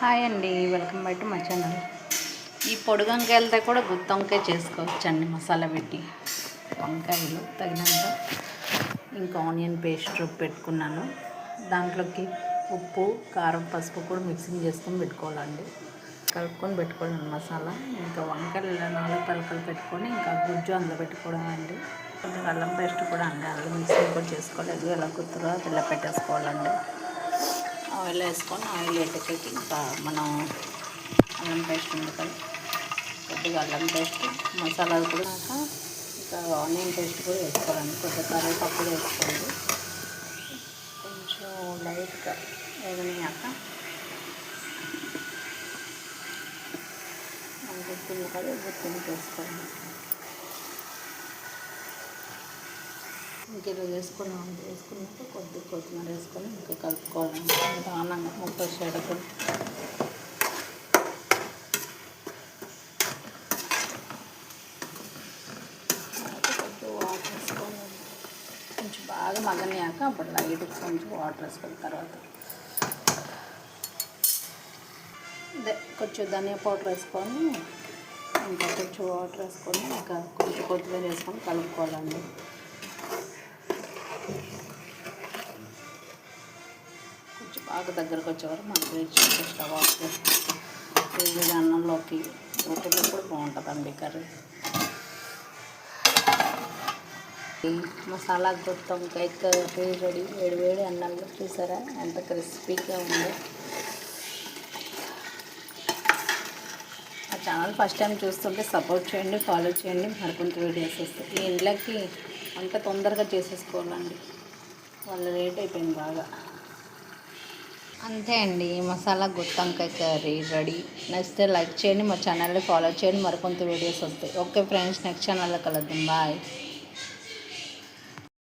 Hi అండి, welcome back to my channel. ఈ పొడి వంకాయలతో కూడా గుత్తి వంకాయ చేసుకోవచ్చండి. మసాలా పెట్టి వంకాయలు తగినంత, ఇంకా ఆనియన్ పేస్ట్ పెట్టుకున్నాను. దాంట్లోకి ఉప్పు, కారం, పసుపు కూడా మిక్సింగ్ చేసుకొని పెట్టుకోవాలండి. కలుపుకొని పెట్టుకోవాలండి మసాలా. ఇంకా వంకాయలు 4 పలకలు పెట్టుకొని ఇంకా గుజ్జు అందులో పెట్టుకోవడం అండి. కొంచెం అల్లం పేస్ట్ కూడా అండి అందులో మిక్సింగ్ కూడా చేసుకోలేదు. ఎలా గుర్తుగా ఇలా పెట్టేసుకోవాలండి. ఆయిల్ వేసుకొని ఆయిల్ ఎట్టుకెట్టి ఇంకా మనం అల్లం పేస్ట్ ఉంది కదా, కొద్దిగా అల్లం పేస్ట్ మసాలాలు కూడా ఇంకా ఆనియన్ పేస్ట్ కూడా వేసుకోవాలండి. కొద్దిగా కరివేపాకు కూడా వేసుకోండి. కొంచెం లైట్గా వేగనియాక గుర్తుంది కదా, గుర్తుంది వేసుకోండి. ఇంక ఇలా వేసుకున్నాక కొద్దిగా కొత్తిమీర వేసుకొని ఇంకా కలుపుకోవాలండి. నిదానంగా ముప్పై షేడకు కొద్దిగా వాటర్ వేసుకోవాలి. కొంచెం బాగా మగ్గనియాక అప్పుడు లైట్గా కొంచెం వాటర్ వేసుకున్న తర్వాత కొంచెం ధనియా పౌడర్ వేసుకొని ఇంకా కొంచెం వాటర్ వేసుకొని ఇంకా కొంచెం కొత్తిమీర వేసుకొని కలుపుకోవాలండి. కొంచెం బాగా దగ్గరకు వచ్చేవారు మనకి స్టవ్ ఆఫ్ చేసి వేడి అన్నంలోకి రొట్టెలో కూడా బాగుంటుందండి కర్రీ. మసాలా గుత్తి వంకాయ కర్రీ రెడీ. వేడి అన్నంలో చూసారా ఎంత క్రిస్పీగా ఉందో. ఆ ఛానల్ ఫస్ట్ టైం చూస్తుంటే సపోర్ట్ చేయండి, ఫాలో చేయండి. మరికొంత వీడియోస్ వస్తాయి. ఈ ఇండ్లకి అంత తొందరగా చేసేసుకోవాలండి, వాళ్ళ లేట్ అయిపోయింది బాగా. అంతే అండి, మసాలా గుత్తి వంకాయ కర్రీ రెడీ. నచ్చితే లైక్ చేయండి, మా ఛానల్ని ఫాలో చేయండి. మరికొంత వీడియోస్ వస్తాయి. ఓకే ఫ్రెండ్స్, నెక్స్ట్ ఛానల్లో కలుద్దాం. బాయ్.